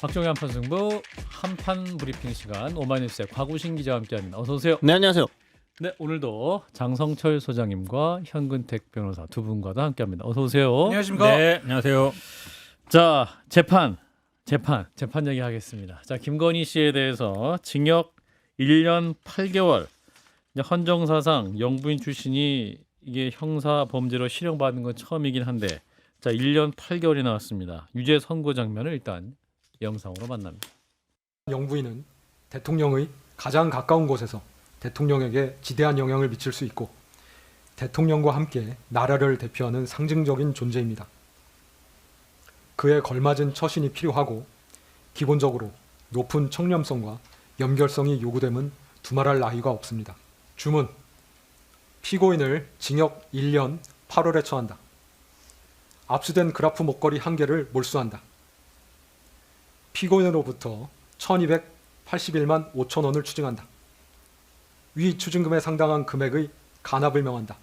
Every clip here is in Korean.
박정희 한판 승부 한판 브리핑 시간 오마이뉴스의 곽우신 기자와 함께합니다. 어서 오세요. 네, 안녕하세요. 네, 오늘도 장성철 소장님과 현근택 변호사 두 분과도 함께합니다. 어서 오세요. 안녕하십니까? 네, 안녕하세요. 자, 재판 얘기하겠습니다. 자, 김건희 씨에 대해서 징역 1년 8개월. 헌정사상 영부인 출신이 이게 형사 범죄로 실형받은 건 처음이긴 한데, 자, 1년 8개월이 나왔습니다. 유죄 선고 장면을 일단 영상으로 만납니다. 영부인은 대통령의 가장 가까운 곳에서 대통령에게 지대한 영향을 미칠 수 있고 대통령과 함께 나라를 대표하는 상징적인 존재입니다. 그에 걸맞은 처신이 필요하고 기본적으로 높은 청렴성과 연결성이 요구됨은 두말할 나위가 없습니다. 주문, 피고인을 징역 1년 8월에 처한다. 압수된 그라프 목걸이 1개를 몰수한다. 피고인으로부터 1281만 5천 원을 추징한다. 위 추징금에 상당한 금액의 간합을 명한다.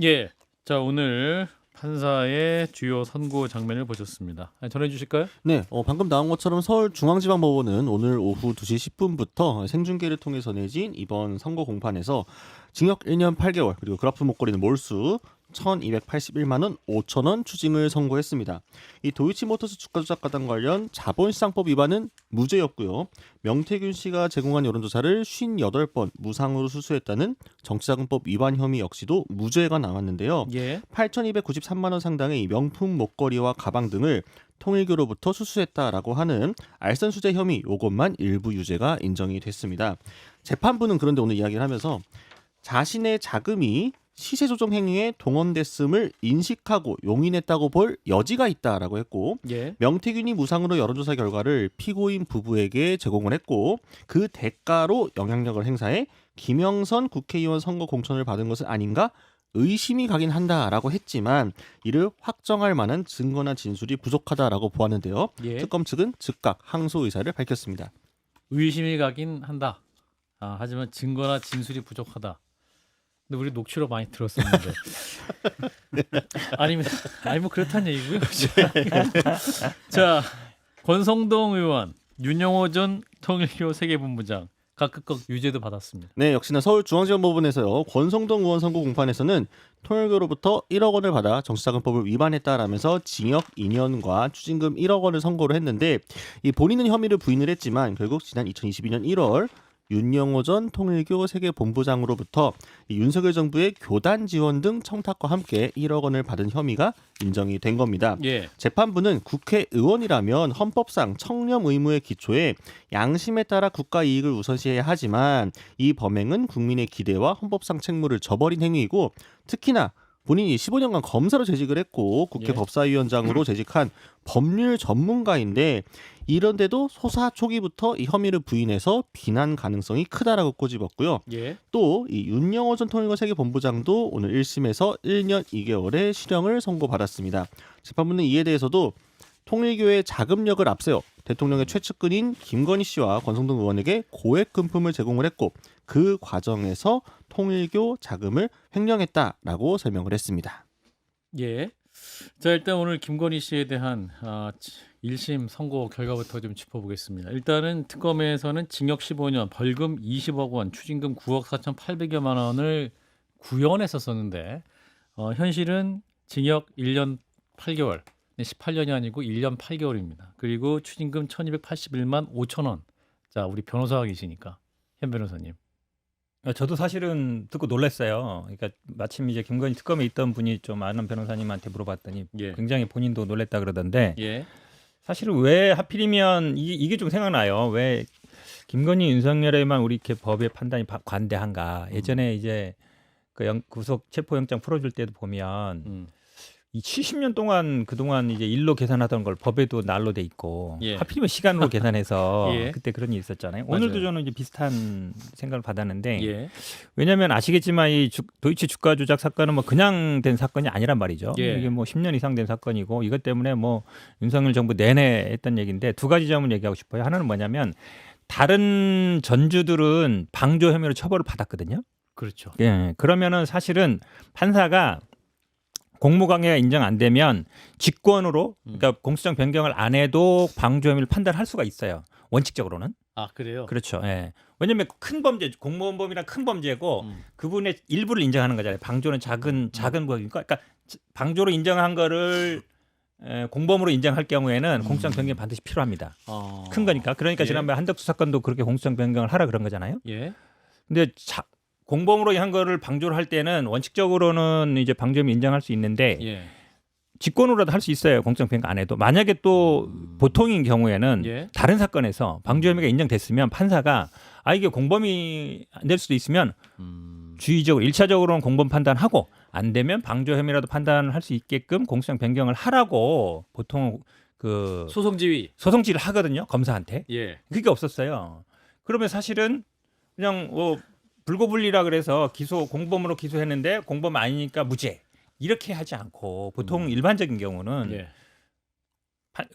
예, 자 오늘 판사의 주요 선고 장면을 보셨습니다. 전해주실까요? 네, 방금 나온 것처럼 서울중앙지방법원은 오늘 오후 2시 10분부터 생중계를 통해서 내진 이번 선고 공판에서 징역 1년 8개월 그리고 그라프 목걸이는 몰수 1281만 원 5천 원 추징을 선고했습니다. 이 도이치모터스 주가조작과당 관련 자본시장법 위반은 무죄였고요. 명태균 씨가 제공한 여론조사를 58번 무상으로 수수했다는 정치자금법 위반 혐의 역시도 무죄가 나왔는데요. 예. 8,293만 원 상당의 이 명품 목걸이와 가방 등을 통일교로부터 수수했다라고 하는 알선수재 혐의 이것만 일부 유죄가 인정이 됐습니다. 재판부는 그런데 오늘 이야기를 하면서 자신의 자금이 시세 조정 행위에 동원됐음을 인식하고 용인했다고 볼 여지가 있다라고 했고 예. 명태균이 무상으로 여론조사 결과를 피고인 부부에게 제공을 했고 그 대가로 영향력을 행사해 김영선 국회의원 선거 공천을 받은 것은 아닌가 의심이 가긴 한다라고 했지만 이를 확정할 만한 증거나 진술이 부족하다라고 보았는데요. 예. 특검 측은 즉각 항소 의사를 밝혔습니다. 의심이 가긴 한다. 하지만 증거나 진술이 부족하다. 근데 우리 녹취록 많이 들었었는데 아니 뭐 그렇다는 얘기고요. 자, 권성동 의원, 윤영호 전 통일교 세계본부장 각각 유죄도 받았습니다. 네, 역시나 서울중앙지방법원에서요. 권성동 의원 선고 공판에서는 통일교로부터 1억 원을 받아 정치자금법을 위반했다라면서 징역 2년과 추징금 1억 원을 선고를 했는데 이 본인은 혐의를 부인을 했지만 결국 지난 2022년 1월 윤영호 전 통일교 세계본부장으로부터 이 윤석열 정부의 교단 지원 등 청탁과 함께 1억 원을 받은 혐의가 인정이 된 겁니다. 예. 재판부는 국회의원이라면 헌법상 청렴 의무의 기초에 양심에 따라 국가 이익을 우선시해야 하지만 이 범행은 국민의 기대와 헌법상 책무를 저버린 행위이고 특히나 본인이 15년간 검사로 재직을 했고 국회 예. 법사위원장으로 재직한 법률 전문가인데 이런데도 소사 초기부터 이 혐의를 부인해서 비난 가능성이 크다라고 꼬집었고요. 예. 또 이 윤영호 전 통일교 세계본부장도 오늘 1심에서 1년 2개월의 실형을 선고받았습니다. 재판부는 이에 대해서도 통일교의 자금력을 앞세워 대통령의 최측근인 김건희 씨와 권성동 의원에게 고액 금품을 제공을 했고 그 과정에서 통일교 자금을 횡령했다라고 설명을 했습니다. 예. 자, 일단 오늘 김건희 씨에 대한 1심 선고 결과부터 좀 짚어보겠습니다. 일단은 특검에서는 징역 15년, 벌금 20억 원, 추징금 9억 4,800여만 원을 구현했었는데 현실은 징역 1년 8개월, 18년이 아니고 1년 8개월입니다. 그리고 추징금 1,281만 5천 원. 자, 우리 변호사가 계시니까 현 변호사님. 저도 사실은 듣고 놀랐어요. 그러니까 마침 이제 김건희 특검에 있던 분이 좀 아는 변호사님한테 물어봤더니 예. 굉장히 본인도 놀랐다 그러던데 예. 사실은 왜 하필이면 이게 좀 생각나요. 왜 김건희 윤석열에만 우리 이렇게 법의 판단이 관대한가. 예전에 이제 그 구속 체포영장 풀어줄 때도 보면 이 70년 동안 그동안 이제 일로 계산하던 걸 법에도 날로 돼 있고 예. 하필이면 시간으로 계산해서 예. 그때 그런 일이 있었잖아요. 맞아요. 오늘도 저는 이제 비슷한 생각을 받았는데 예. 왜냐하면 아시겠지만 이 도이치 주가 조작 사건은 뭐 그냥 된 사건이 아니란 말이죠. 예. 이게 뭐 10년 이상 된 사건이고 이것 때문에 뭐 윤석열 정부 내내 했던 얘기인데 두 가지 점을 얘기하고 싶어요. 하나는 뭐냐면 다른 전주들은 방조 혐의로 처벌을 받았거든요. 그렇죠. 예. 그러면은 사실은 판사가 공무관계가 인정 안 되면 직권으로 그러니까 공소장 변경을 안 해도 방조 혐의를 판단할 수가 있어요. 원칙적으로는. 아 그래요? 그렇죠. 예. 왜냐하면 큰 범죄, 공무원범이란 큰 범죄고 그분의 일부를 인정하는 거잖아요. 방조는 작은 범죄니까. 그러니까 방조로 인정한 거를 공범으로 인정할 경우에는 공소장 변경이 반드시 필요합니다. 큰 거니까. 그러니까 예. 지난번에 한덕수 사건도 그렇게 공소장 변경을 하라 그런 거잖아요. 예. 근데 공범으로 한 거를 방조를 할 때는 원칙적으로는 이제 방조 혐의 인정할 수 있는데 예. 직권으로라도 할 수 있어요. 공소장 변경 안 해도. 만약에 또 보통인 경우에는 예. 다른 사건에서 방조 혐의가 인정됐으면 판사가 이게 공범이 안 될 수도 있으면 주의적으로 1차적으로는 공범 판단하고 안 되면 방조 혐의라도 판단을 할 수 있게끔 공소장 변경을 하라고 보통 그 소송지휘. 소송지를 하거든요. 검사한테. 예. 그게 없었어요. 그러면 사실은 그냥 불고불리라 그래서 공범으로 기소했는데 공범 아니니까 무죄. 이렇게 하지 않고 보통 일반적인 경우는 예.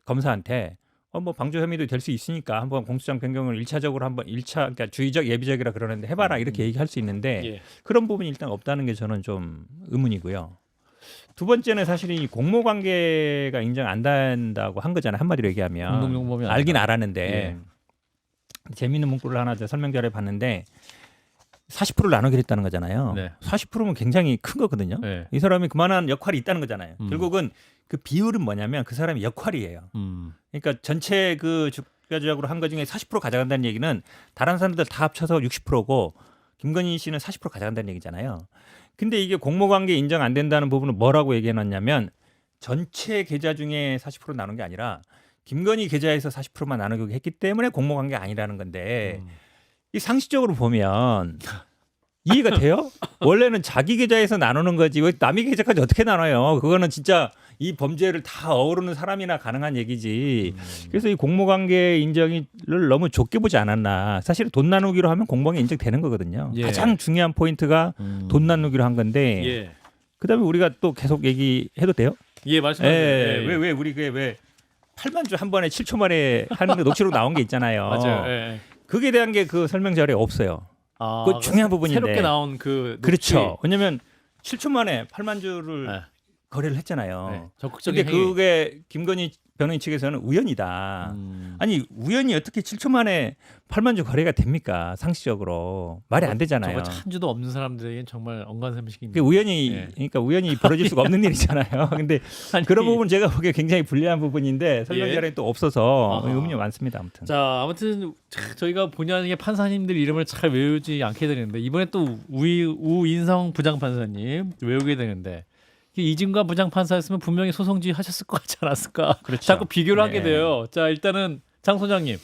검사한테 뭐 방조 혐의도 될 수 있으니까 한번 공소장 변경을 1차적으로 한번 1차 그러니까 주의적 예비적이라 그러는데 해봐라 이렇게 얘기할 수 있는데 예. 그런 부분이 일단 없다는 게 저는 좀 의문이고요. 두 번째는 사실 이 공모관계가 인정 안 된다고 한 거잖아요. 한마디로 얘기하면 공동용범이 알긴 아니다. 알았는데 예. 재미있는 문구를 하나 설명자료에 봤는데 40%를 나누기로 했다는 거잖아요. 네. 40%면 굉장히 큰 거거든요. 예. 이 사람이 그만한 역할이 있다는 거잖아요. 결국은 그 비율은 뭐냐면 그 사람의 역할이에요. 그러니까 전체 그 주가조작으로 한 거 중에 40% 가져간다는 얘기는 다른 사람들 다 합쳐서 60%고 김건희 씨는 40% 가져간다는 얘기잖아요. 근데 이게 공모관계 인정 안 된다는 부분은 뭐라고 얘기해놨냐면 전체 계좌 중에 40% 나눈 게 아니라 김건희 계좌에서 40%만 나누기로 했기 때문에 공모관계 아니라는 건데 이 상식적으로 보면 이해가 돼요? 원래는 자기 계좌에서 나누는 거지 왜 남의 계좌까지 어떻게 나눠요? 그거는 진짜 이 범죄를 다 어우르는 사람이나 가능한 얘기지. 그래서 이 공모관계 인정을 너무 좁게 보지 않았나. 사실 돈 나누기로 하면 공모관계 인정되는 거거든요. 예. 가장 중요한 포인트가 돈 나누기로 한 건데 예. 그다음에 우리가 또 계속 얘기해도 돼요? 예, 말씀하세요. 왜 우리 그게 왜 8만 주 한 번에 7초 만에 하는 거 녹취록 나온 게 있잖아요. 맞아요. 예. 그게 대한 게 그 설명 자료에 없어요. 아, 그 중요한 부분인데. 새롭게 나온 그 그렇죠. 왜냐면 7초 만에 8만 주를 네. 거래를 했잖아요. 네. 적극적인 근데 행위. 그게 김건희 변호인 측에서는 우연이다. 아니 우연히 어떻게 7초 만에 8만 주 거래가 됩니까? 상식적으로 말이 안 되잖아요. 저거 한 주도 없는 사람들에겐 정말 언간삼식입니다. 그게 우연히 예. 그러니까 우연히 벌어질 수가 없는 일이잖아요. 근데 아니, 그런 부분 제가 보기에 굉장히 불리한 부분인데 설명 예. 자료에 또 없어서 아하. 의문이 많습니다. 아무튼. 자, 아무튼 저희가 본의 아니게 판사님들 이름을 잘 외우지 않게 되는데 이번에 또 우인성 부장판사님 외우게 되는데 이진관 부장판사였으면 분명히 소송지 하셨을 것 같지 않았을까? 그렇죠. 자꾸 비교를 하게 네. 돼요. 자, 일단은 장 소장님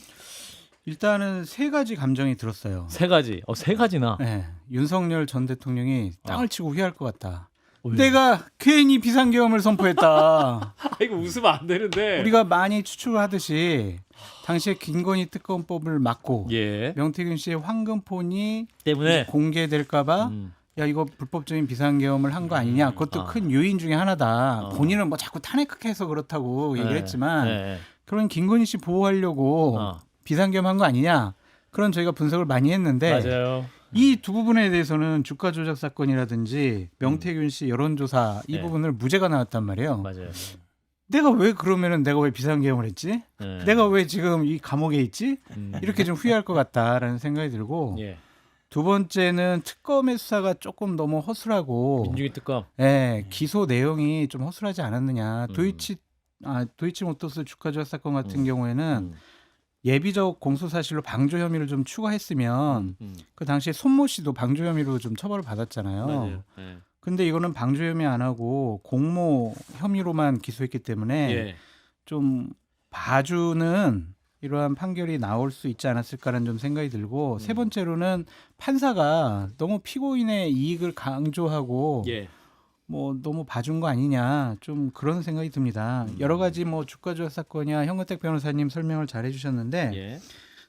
일단은 세 가지 감정이 들었어요. 세 가지. 세 가지나. 네, 윤석열 전 대통령이 땅을 치고 후회할 것 같다. 왜? 내가 괜히 비상계엄을 선포했다. 아, 이거 웃으면 안 되는데. 우리가 많이 추측을 하듯이 당시에 김건희 특검법을 막고 예. 명태균 씨의 황금폰이 때문에 공개될까봐 음. 야 이거 불법적인 비상계엄을 한 거 아니냐. 그것도 아. 큰 요인 중에 하나다. 어. 본인은 뭐 자꾸 탄핵해서 그렇다고 얘기를 네. 했지만 네. 그런 김건희 씨 보호하려고 비상계엄 한 거 아니냐. 그런 저희가 분석을 많이 했는데 맞아요. 이 두 부분에 대해서는 주가 조작 사건이라든지 명태균 씨 여론조사 이 네. 부분을 무죄가 나왔단 말이에요. 맞아요. 내가 왜 그러면은 내가 왜 비상계엄을 했지? 네. 내가 왜 지금 이 감옥에 있지? 음. 이렇게 좀 후회할 것 같다라는 생각이 들고 예. 두 번째는 특검의 수사가 조금 너무 허술하고 민중이 특검. 예, 기소 내용이 좀 허술하지 않았느냐. 음. 도이치모터스 주가 조작 사건 같은 경우에는 음. 예비적 공소 사실로 방조 혐의를 좀 추가했으면 그 당시에 손모 씨도 방조 혐의로 좀 처벌을 받았잖아요. 맞아요. 예. 근데 이거는 방조 혐의 안 하고 공모 혐의로만 기소했기 때문에 예. 좀 봐주는 이러한 판결이 나올 수 있지 않았을까라는 좀 생각이 들고 세 번째로는 판사가 너무 피고인의 이익을 강조하고 예. 뭐 너무 봐준 거 아니냐 좀 그런 생각이 듭니다. 여러 가지 뭐 주가 조작 사건이야 현근택 변호사님 설명을 잘 해주셨는데 예.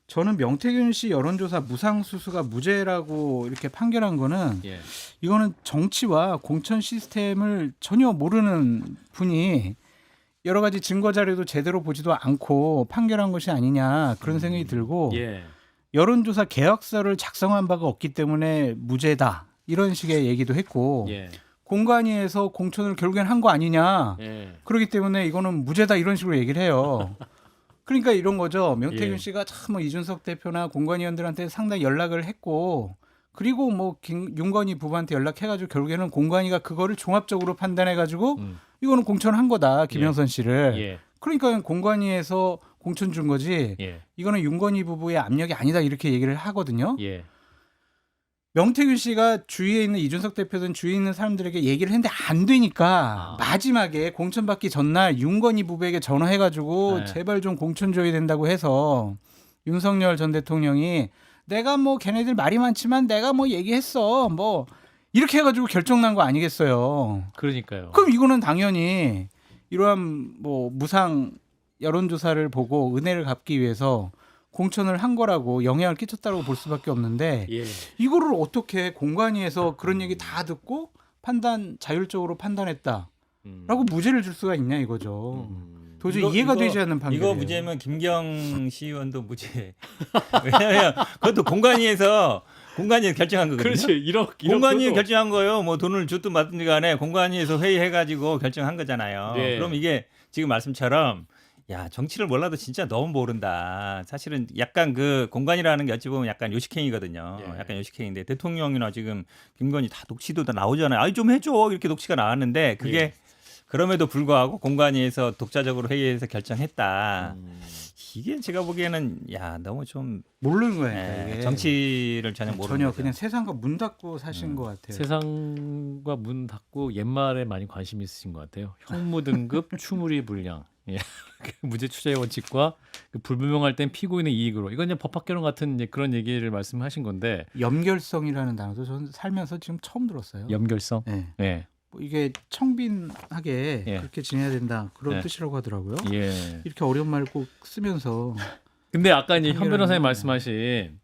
저는 명태균 씨 여론조사 무상수수가 무죄라고 이렇게 판결한 거는 예. 이거는 정치와 공천 시스템을 전혀 모르는 분이 여러 가지 증거 자료도 제대로 보지도 않고 판결한 것이 아니냐 그런 생각이 들고 예. 여론조사 계약서를 작성한 바가 없기 때문에 무죄다 이런 식의 얘기도 했고 예. 공관위에서 공천을 결국엔 한 거 아니냐. 예. 그렇기 때문에 이거는 무죄다 이런 식으로 얘기를 해요. 그러니까 이런 거죠. 명태균 예. 씨가 참 뭐 이준석 대표나 공관위원들한테 상당히 연락을 했고 그리고 뭐 윤건희 부부한테 연락해가지고 결국에는 공관위가 그거를 종합적으로 판단해가지고 이거는 공천한 거다 김영선 씨를. 예. 그러니까 공관위에서 공천 준 거지. 예. 이거는 윤건희 부부의 압력이 아니다 이렇게 얘기를 하거든요. 예. 명태균 씨가 주위에 있는 이준석 대표든 주위에 있는 사람들에게 얘기를 했는데 안 되니까 마지막에 공천받기 전날 윤건희 부부에게 전화해가지고 네. 제발 좀 공천 줘야 된다고 해서 윤석열 전 대통령이 내가 뭐 걔네들 말이 많지만 내가 뭐 얘기했어 뭐 이렇게 해가지고 결정난 거 아니겠어요. 그러니까요. 그럼 이거는 당연히 이러한 뭐 무상 여론조사를 보고 은혜를 갚기 위해서 공천을 한 거라고 영향을 끼쳤다고 볼 수밖에 없는데 예. 이거를 어떻게 공관위에서 그런 얘기 다 듣고 자율적으로 판단했다라고 무죄를 줄 수가 있냐 이거죠. 도저히 이해가 되지 않는 판결이에요. 이거 무죄면 김경 시의원도 무죄. 왜냐하면 그것도 공관위에서 결정한 거거든요. 그렇지. 1억 공관위에 결정한 거예요. 뭐 돈을 줬든 받든 간에 공관위에서 회의해가지고 결정한 거잖아요. 네. 그럼 이게 지금 말씀처럼 야 정치를 몰라도 진짜 너무 모른다. 사실은 약간 그 공관이라는 게 어찌 보면 약간 요식행위거든요. 예. 약간 요식행위인데 대통령이나 지금 김건희 다 녹취도 다 나오잖아요. 아이 좀 해줘 이렇게 녹취가 나왔는데 그게 예. 그럼에도 불구하고 공관위에서 독자적으로 회의해서 결정했다. 이게 제가 보기에는 야 너무 좀 모르는 거예요. 이게. 정치를 전혀 모르는 전혀 거죠. 그냥 세상과 문 닫고 사신 것 같아요. 세상과 문 닫고 옛말에 많이 관심 있으신 것 같아요. 형무 등급 추무리 불량. 예. 무죄 추자의 원칙과 그 불분명할 땐 피고인의 이익으로. 이건 이제 법학개론 같은 이제 그런 얘기를 말씀하신 건데. 염결성이라는 단어도 저는 살면서 지금 처음 들었어요. 염결성. 네. 예. 뭐 이게 청빈하게 예. 그렇게 지내야 된다 그런 예. 뜻이라고 하더라고요. 예. 이렇게 어려운 말 꼭 쓰면서 근데 아까 이제 현 판결하는 변호사님 거예요. 말씀하신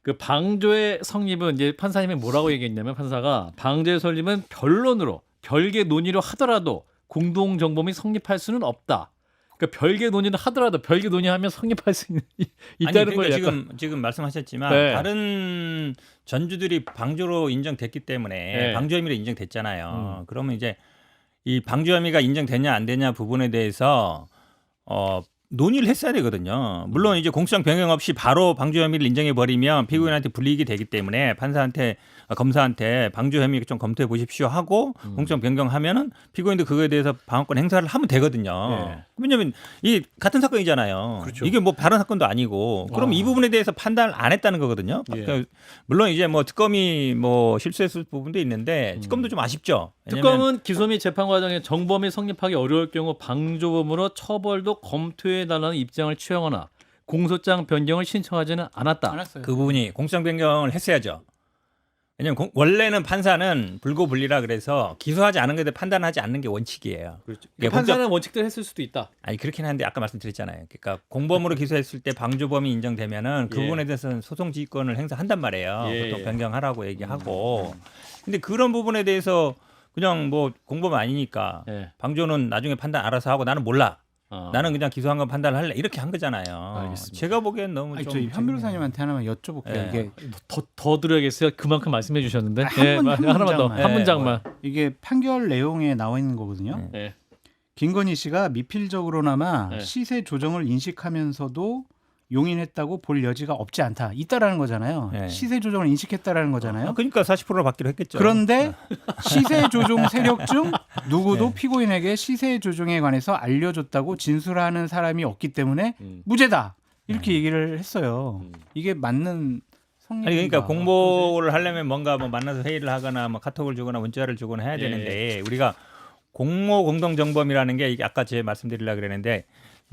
그 방조의 성립은 이제 판사님이 뭐라고 얘기했냐면 판사가 방조의 설립은 변론으로 별개 논의로 하더라도 공동 정범이 성립할 수는 없다. 그러니까 별개 논의를 하더라도 별개 논의하면 성립할 수 있다는 아니, 걸 그러니까 약간 지금 말씀하셨지만 네. 다른 전주들이 방조로 인정됐기 때문에 네. 방조 혐의로 인정됐잖아요. 그러면 이제 이 방조 혐의가 인정되냐 안 되냐 부분에 대해서 논의를 했어야 되거든요. 물론 이제 공소장 변경 없이 바로 방조 혐의를 인정해 버리면 피고인한테 불이익이 되기 때문에 검사한테 방조 혐의 좀 검토해 보십시오 하고 공소장 변경하면은 피고인도 그거에 대해서 방어권 행사를 하면 되거든요. 네. 왜냐하면 이 같은 사건이잖아요. 그렇죠. 이게 뭐 다른 사건도 아니고 그럼 이 부분에 대해서 판단을 안 했다는 거거든요. 예. 그러니까 물론 이제 뭐 특검이 뭐 실수했을 부분도 있는데 특검도 좀 아쉽죠. 왜냐면 특검은 기소 및 재판 과정에 정범이 성립하기 어려울 경우 방조범으로 처벌도 검토해 달라는 입장을 취하거나 공소장 변경을 신청하지는 않았다. 알았어요. 그 부분이 공소장 변경을 했어야죠. 왜냐면 원래는 판사는 불고불리라 그래서 기소하지 않은 것에 판단하지 않는 게 원칙이에요. 그렇죠. 그러니까 판사는 원칙대로 했을 수도 있다. 아니 그렇긴 한데 아까 말씀드렸잖아요. 그러니까 공범으로 기소했을 때 방조범이 인정되면은 그 예. 부분에 대해서는 소송 지휘권을 행사한단 말이에요. 예, 보통 예. 변경하라고 얘기하고. 근데 그런 부분에 대해서 그냥 뭐 공범 아니니까 예. 방조는 나중에 판단 알아서 하고 나는 몰라. 아. 나는 그냥 기소한 건 판단을 할래. 이렇게 한 거잖아요. 알겠습니다. 제가 보기엔 너무 아니, 좀 저현 변호사님한테 하나만 여쭤볼게요. 예. 이게 더 드려야겠어요. 그만큼 말씀해 주셨는데. 한 하나만 더. 문장만. 한 문장만. 이게 판결 내용에 나와 있는 거거든요. 예. 김건희 씨가 미필적으로나마 네. 시세 조정을 인식하면서도 용인했다고 볼 여지가 없지 않다. 있다라는 거잖아요. 네. 시세 조정을 인식했다라는 거잖아요. 그러니까 40%로 받기로 했겠죠. 그런데 시세 조종 세력 중 누구도 네. 피고인에게 시세 조종에 관해서 알려줬다고 진술하는 사람이 없기 때문에 무죄다. 이렇게 얘기를 했어요. 이게 맞는 성립인가? 아니 그러니까 공모를 하려면 뭔가 뭐 만나서 회의를 하거나 뭐 카톡을 주거나 문자를 주거나 해야 예. 되는데 우리가 공모 공동 정범이라는 게 이게 아까 제가 말씀드리려고 그랬는데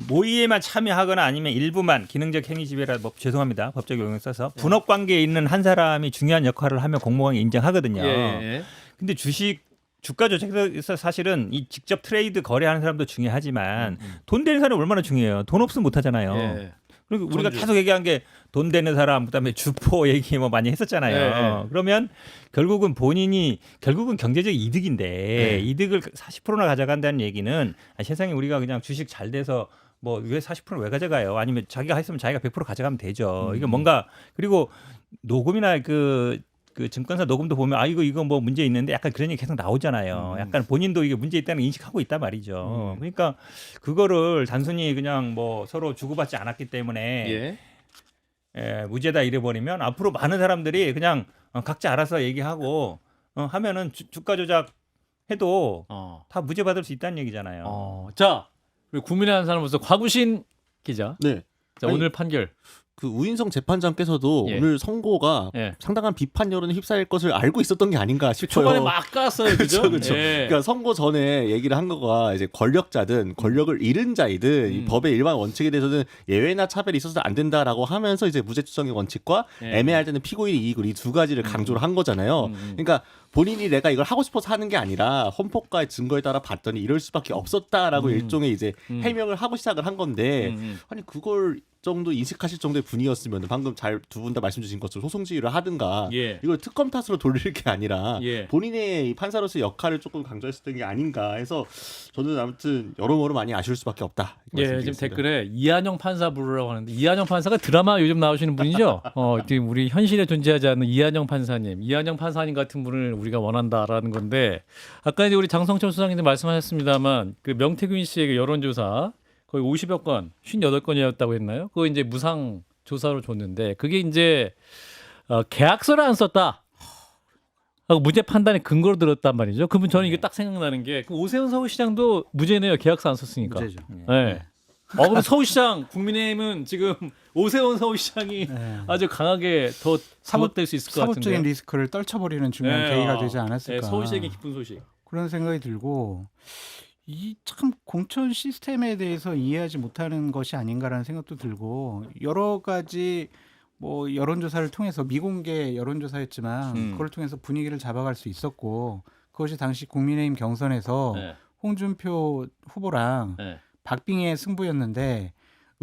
모의에만 참여하거나 아니면 일부만 기능적 행위 지배라 뭐 죄송합니다. 법적 용어를 써서 분업 관계에 있는 한 사람이 중요한 역할을 하면 공모관계 인정하거든요. 예. 근데 주가 조작에서 사실은 이 직접 트레이드 거래하는 사람도 중요하지만 돈 되는 사람이 얼마나 중요해요. 돈 없으면 못 하잖아요. 예. 그리고 우리가 전주. 계속 얘기한 게 돈 되는 사람 그다음에 주포 얘기 뭐 많이 했었잖아요. 네. 그러면 결국은 결국은 경제적 이득인데 이득을 40%나 가져간다는 얘기는 세상에 우리가 그냥 주식 잘 돼서 뭐 왜 40%를 왜 가져가요? 아니면 자기가 했으면 자기가 100% 가져가면 되죠. 이게 뭔가 그리고 녹음이나 그 그 증권사 녹음도 보면 아 이거 뭐 문제 있는데 약간 그런 얘기 계속 나오잖아요. 약간 본인도 이게 문제 있다는 걸 인식하고 있단 말이죠. 그러니까 그거를 단순히 그냥 뭐 서로 주고받지 않았기 때문에 무죄다 이래버리면 앞으로 많은 사람들이 그냥 각자 알아서 얘기하고 하면은 주가 조작 해도 다 무죄 받을 수 있다는 얘기잖아요. 자, 우리 국민의 한 사람으로서 곽우신 기자. 네. 자, 아니, 오늘 판결. 그 우인성 재판장께서도 예. 오늘 선고가 예. 상당한 비판 여론에 휩싸일 것을 알고 있었던 게 아닌가 싶어요. 초반에 막 깠어요, 그죠? 그렇죠. 예. 그러니까 선고 전에 얘기를 한 거가 이제 권력자든 권력을 잃은 자이든 이 법의 일반 원칙에 대해서는 예외나 차별이 있어서는 안 된다라고 하면서 이제 무죄 추정의 원칙과 예. 애매할 때는 피고인의 이익을 이 두 가지를 강조를 한 거잖아요. 그러니까 본인이 내가 이걸 하고 싶어서 하는 게 아니라 헌법과의 증거에 따라 봤더니 이럴 수밖에 없었다라고 일종의 이제 해명을 하고 시작을 한 건데 아니 그걸 정도 인식하실 정도의 분위기였으면 방금 잘 두 분 다 말씀 주신 것처럼 소송 지휘를 하든가 예. 이걸 특검 탓으로 돌릴 게 아니라 예. 본인의 이 판사로서의 역할을 조금 강조했었던 게 아닌가 해서 저는 아무튼 여러모로 많이 아쉬울 수밖에 없다. 이렇게 예, 지금 말씀드리겠습니다. 댓글에 이한영 판사 부르라고 하는데 이한영 판사가 드라마 요즘 나오시는 분이죠. 지금 우리 현실에 존재하지 않는 이한영 판사님, 이한영 판사님 같은 분을 우리가 원한다라는 건데 아까 이제 우리 장성철 수장님도 말씀하셨습니다만 그 명태균 씨의 그 여론조사 거의 50여 건, 58건이었다고 했나요? 그거 이제 무상 조사로 줬는데 그게 이제 계약서를 안 썼다. 하고 무죄 판단의 근거로 들었단 말이죠. 그러면 저는 이게 딱 생각나는 게 그 오세훈 서울시장도 무죄네요. 계약서 안 썼으니까. 문제죠. 네. 그럼 서울시장 국민의힘은 지금 오세훈 서울시장이 아주 강하게 더 사법될 수 있을 것 같은데. 사법적인 리스크를 떨쳐버리는 중요한 계기가 되지 않았을까. 서울시장의 기쁜 소식. 그런 생각이 들고 이 참 공천 시스템에 대해서 이해하지 못하는 것이 아닌가라는 생각도 들고 여러 가지 뭐 여론조사를 통해서 미공개 여론조사였지만 그걸 통해서 분위기를 잡아갈 수 있었고 그것이 당시 국민의힘 경선에서 네. 홍준표 후보랑 네. 박빙의 승부였는데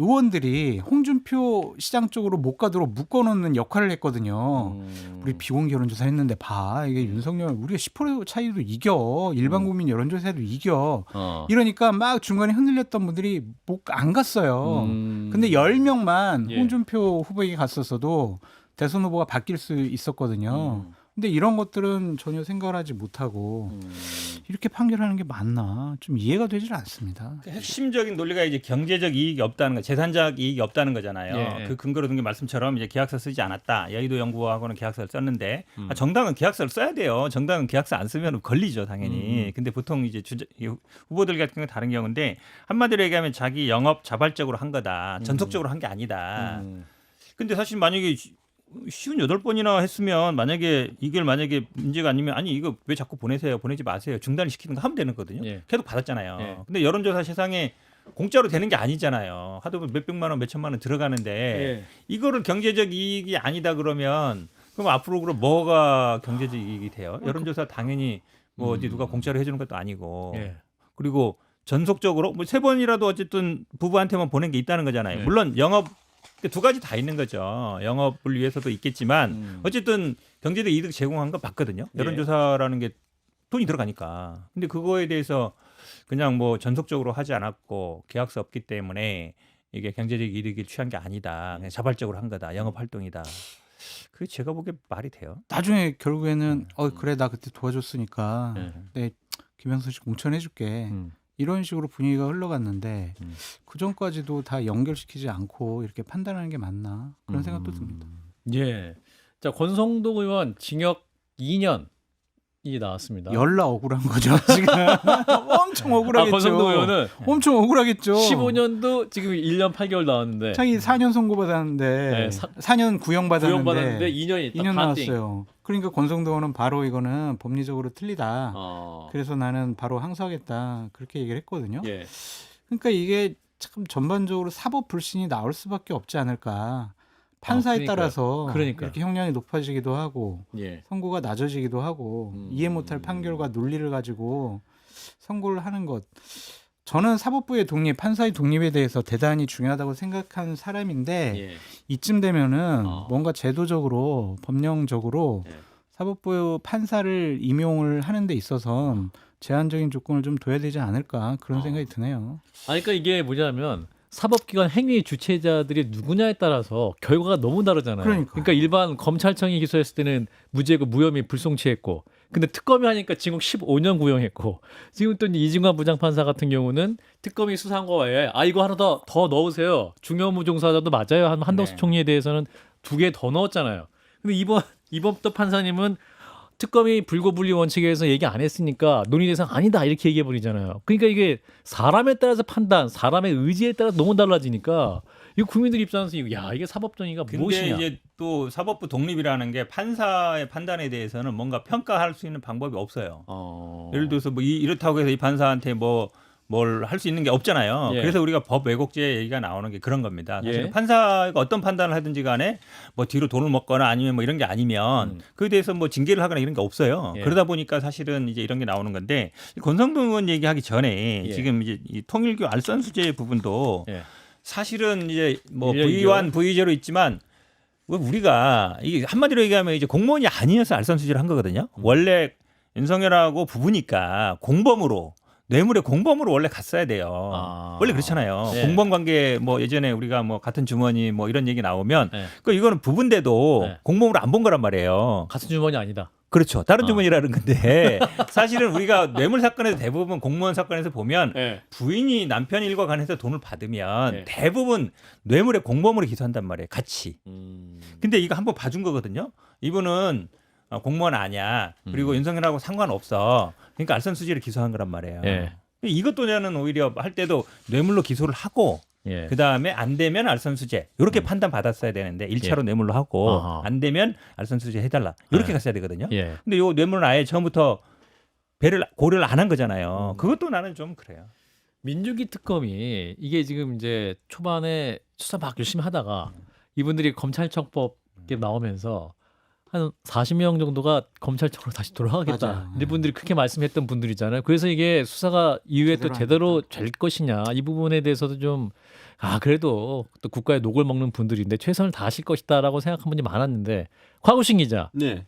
의원들이 홍준표 시장 쪽으로 못 가도록 묶어놓는 역할을 했거든요. 우리 비공개 여론조사 했는데 봐 이게 윤석열 우리가 10% 차이도 이겨 일반 국민 여론조사에도 이겨 이러니까 막 중간에 흔들렸던 분들이 안 갔어요. 근데 10명만 예. 홍준표 후보에게 갔었어도 대선 후보가 바뀔 수 있었거든요. 근데 이런 것들은 전혀 생각을 하지 못하고 이렇게 판결하는 게 맞나 좀 이해가 되질 않습니다. 그 핵심적인 논리가 이제 경제적 이익이 없다는 거, 재산적 이익이 없다는 거잖아요. 예. 그 근거로 든 게 말씀처럼 이제 계약서 쓰지 않았다. 여의도 연구하고는 계약서를 썼는데 정당은 계약서를 써야 돼요. 정당은 계약서 안 쓰면 걸리죠, 당연히. 근데 보통 이제 후보들 같은 경우 다른 경우인데 한마디로 얘기하면 자기 영업 자발적으로 한 거다. 전속적으로 한 게 아니다. 근데 사실 만약에 58번이나 했으면 만약에 이걸 만약에 문제가 아니면 아니 이거 왜 자꾸 보내세요 보내지 마세요 중단을 시키는 거 하면 되는 거거든요. 예. 계속 받았잖아요. 예. 근데 여론조사 세상에 공짜로 되는 게 아니잖아요. 하도 몇백만 원 몇천만 원 들어가는데 예. 이거를 경제적 이익이 아니다 그러면 그럼 앞으로 그럼 뭐가 경제적 이익이 돼요? 여론조사 당연히 뭐 어디 누가 공짜로 해주는 것도 아니고 예. 그리고 전속적으로 뭐 3번이라도 어쨌든 부부한테만 보낸 게 있다는 거잖아요. 예. 물론 영업 두 가지 다 있는 거죠. 영업을 위해서도 있겠지만 어쨌든 경제적 이득 제공한 건 맞거든요. 여론조사라는 게 돈이 들어가니까. 근데 그거에 대해서 그냥 뭐 전속적으로 하지 않았고 계약서 없기 때문에 이게 경제적 이득을 취한 게 아니다. 그냥 자발적으로 한 거다. 영업 활동이다. 그게 제가 보기에 말이 돼요. 나중에 결국에는 그래 나 그때 도와줬으니까 예. 내 김영선 씨 공천해줄게. 이런 식으로 분위기가 흘러갔는데 그 전까지도 다 연결시키지 않고 이렇게 판단하는 게 맞나 그런 생각도 듭니다. 예. 자, 권성동 의원 징역 2년이 나왔습니다. 열나 억울한 거죠 지금. 엄청 억울하겠죠. 권성동 의원은 엄청 억울하겠죠. 15년도 지금 1년 8개월 나왔는데 자기 4년 선고받았는데 네, 4년 구형받았는데 구형받았는데 2년이 2년 나왔어요. 그러니까 권성동 의원은 바로 이거는 법리적으로 틀리다. 그래서 나는 바로 항소하겠다. 그렇게 얘기를 했거든요. 예. 그러니까 이게 참 전반적으로 사법 불신이 나올 수밖에 없지 않을까. 판사에 그러니까요. 따라서 그러니까. 이렇게 형량이 높아지기도 하고 예. 선고가 낮아지기도 하고 이해 못할 판결과 논리를 가지고 선고를 하는 것. 저는 사법부의 독립, 판사의 독립에 대해서 대단히 중요하다고 생각하는 사람인데 예. 이쯤 되면은 뭔가 제도적으로 법령적으로 예. 사법부 판사를 임용을 하는 데 있어서 제한적인 조건을 좀 둬야 되지 않을까 그런 생각이 드네요. 그러니까 이게 뭐냐면 사법기관 행위 주체자들이 누구냐에 따라서 결과가 너무 다르잖아요. 그러니까. 일반 검찰청이 기소했을 때는 무죄고 무혐의 불송치했고, 근데 특검이 하니까 징역 15년 구형했고, 지금 또 이제 이진관 부장판사 같은 경우는 특검이 수사한 거 외에 이거 하나 더 넣으세요. 중요무종사자도 맞아요. 한덕수 네. 총리에 대해서는 2개 더 넣었잖아요. 근데 이번 또 판사님은 특검이 불고불리 원칙에 의해서 얘기 안 했으니까 논의 대상 아니다 이렇게 얘기해 버리잖아요. 그러니까 이게 사람에 따라서 판단, 사람의 의지에 따라 너무 달라지니까 이 국민들 입장에서 이게 사법 정의가 근데 무엇이냐? 이제 또 사법부 독립이라는 게 판사의 판단에 대해서는 뭔가 평가할 수 있는 방법이 없어요. 예를 들어서 뭐 이렇다고 해서 이 판사한테 뭐 뭘 할 수 있는 게 없잖아요. 예. 그래서 우리가 법 왜곡죄 얘기가 나오는 게 그런 겁니다. 사실 예. 판사가 어떤 판단을 하든지 간에 뭐 뒤로 돈을 먹거나 아니면 뭐 이런 게 아니면 그에 대해서 뭐 징계를 하거나 이런 게 없어요. 예. 그러다 보니까 사실은 이제 이런 게 나오는 건데 권성동 의원 얘기하기 전에 예. 지금 이제 이 통일교 알선수재 부분도 예. 사실은 이제 뭐 일년 V1, V0로 있지만 왜 우리가 이게 한마디로 얘기하면 이제 공무원이 아니어서 알선수재를 한 거거든요. 원래 윤석열하고 부부니까 공범으로 뇌물의 공범으로 원래 갔어야 돼요. 원래 그렇잖아요. 네. 공범 관계 뭐 예전에 우리가 뭐 같은 주머니 뭐 이런 얘기 나오면 네. 그 이거는 부부인데도 네. 공범으로 안 본 거란 말이에요. 같은 주머니 아니다. 그렇죠. 다른 주머니라는 건데 사실은 우리가 뇌물 사건에서 대부분 공무원 사건에서 보면 예. 부인이 남편 일과 관해서 돈을 받으면 네. 대부분 뇌물의 공범으로 기소한단 말이에요. 같이. 근데 이거 한번 봐준 거거든요. 이분은 공무원 아니야. 그리고 윤석열하고 상관없어. 그러니까 알선수재를 기소한 거란 말이에요. 예. 이것도 저는 오히려 할 때도 뇌물로 기소를 하고 예. 그다음에 안 되면 알선수재 이렇게 판단 받았어야 되는데 1차로 뇌물로 하고 아하. 안 되면 알선수재 해달라 이렇게 네. 갔어야 되거든요. 예. 근데 요 뇌물은 아예 처음부터 고려를 안 한 거잖아요. 그것도 나는 좀 그래요. 민주기 특검이 이게 지금 이제 초반에 수사 막 열심히 하다가 이분들이 검찰청법 이렇게 나오면서 한 40명 정도가 검찰청으로 다시 돌아가겠다. 맞아요. 이분들이 그렇게 말씀했던 분들이잖아요. 그래서 이게 수사가 이후에 또 제대로 될 것이냐 이 부분에 대해서도 좀 그래도 또 국가의 녹을 먹는 분들인데 최선을 다하실 것이다라고 생각한 분이 많았는데 곽우신 기자. 네.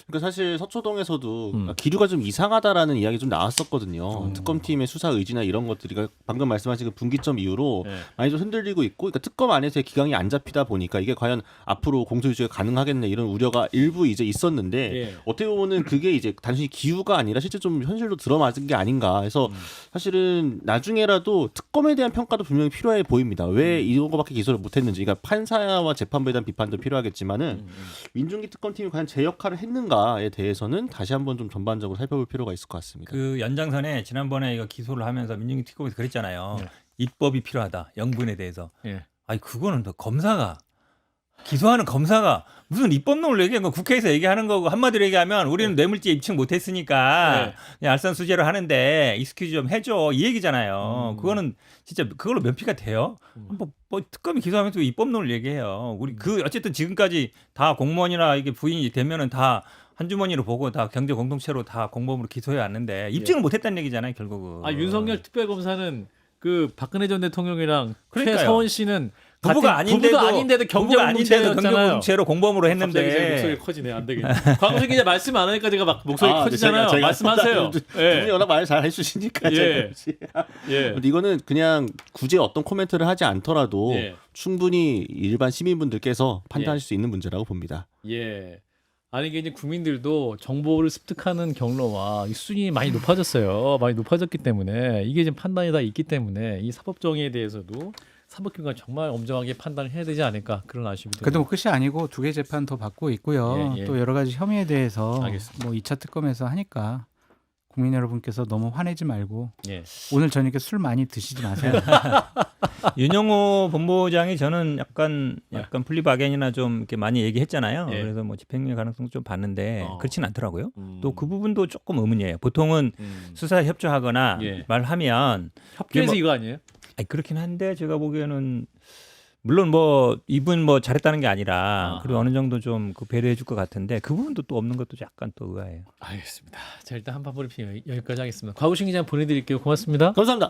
그러니까 사실 서초동에서도 기류가 좀 이상하다라는 이야기 좀 나왔었거든요. 특검팀의 수사 의지나 이런 것들이 방금 말씀하신 그 분기점 이후로 네. 많이 좀 흔들리고 있고, 그러니까 특검 안에서의 기강이 안 잡히다 보니까 이게 과연 앞으로 공소유지가 가능하겠네 이런 우려가 일부 이제 있었는데 예. 어떻게 보면은 그게 이제 단순히 기우가 아니라 실제 좀 현실로 들어맞은 게 아닌가 해서 사실은 나중에라도 특검에 대한 평가도 분명히 필요해 보입니다. 왜 이런 거밖에 기소를 못했는지. 그러니까 판사와 재판부에 대한 비판도 필요하겠지만은 민중기 특검팀이 과연 제 역할을 했는가에 대해서는 다시 한번 좀 전반적으로 살펴볼 필요가 있을 것 같습니다. 그 연장선에 지난번에 이거 기소를 하면서 민중기 특검에서 그랬잖아요. 입법이 필요하다. 영분에 대해서. 예. 아니 그거는 더 검사가 기소하는 검사가 무슨 입법론을 얘기한 거 국회에서 얘기하는 거고 한마디로 얘기하면 우리는 뇌물죄 입증 못했으니까 그냥 알선수재로 하는데 익스큐즈 좀 해줘 이 얘기잖아요. 그거는 진짜 그걸로 면피가 돼요? 뭐 특검이 기소하면서 입법론을 얘기해요. 우리 그 어쨌든 지금까지 다 공무원이나 이게 부인이 되면은 다 한 주머니로 보고 다 경제 공동체로 다 공범으로 기소해 왔는데 입증을 못했다는 얘기잖아요 결국은. 윤석열 특별검사는 그 박근혜 전 대통령이랑 그러니까요. 최서원 씨는 부부가 아닌데도 경제 공동체였잖아요. 공동체로 공범으로 갑자기 제 목소리 했는데 커지네. 안 되겠네. 광수기 기자 말씀 안 하니까 제가 막 목소리 커지잖아요. 제가 말씀하세요. 두 분이 워낙 말을 잘 해주시니까. 예. 예. 근데 이거는 그냥 굳이 어떤 코멘트를 하지 않더라도 예. 충분히 일반 시민분들께서 판단하실 수 있는 문제라고 봅니다. 예. 아니 이게 이제 국민들도 정보를 습득하는 경로와 이 수준이 많이 높아졌어요. 많이 높아졌기 때문에 이게 지금 판단이 다 있기 때문에 이 사법 정의에 대해서도 사법기관 정말 엄정하게 판단을 해야 되지 않을까 그런 아쉬움이 듭니다. 그래도 뭐 끝이 아니고 2개 재판 더 받고 있고요. 예, 예. 또 여러 가지 혐의에 대해서 알겠습니다. 뭐 2차 특검에서 하니까 국민 여러분께서 너무 화내지 말고 예. 오늘 저녁에 술 많이 드시지 마세요. 윤영호 본부장이 저는 약간 플리바겐이나 좀 이렇게 많이 얘기했잖아요. 예. 그래서 뭐 집행유예 가능성 좀 봤는데 그렇진 않더라고요. 음. 또 그 부분도 조금 의문이에요. 보통은 수사에 협조하거나 예. 말하면 협조해서 뭐- 이거 아니에요? 아니 그렇긴 한데 제가 보기에는 물론 뭐 이분 뭐 잘했다는 게 아니라 그리고 어느 정도 좀 그 배려해 줄 것 같은데 그 부분도 또 없는 것도 약간 또 의아해요. 알겠습니다. 자 일단 한판 브리핑 여기까지 하겠습니다. 곽우신 기자 보내드릴게요. 고맙습니다. 감사합니다.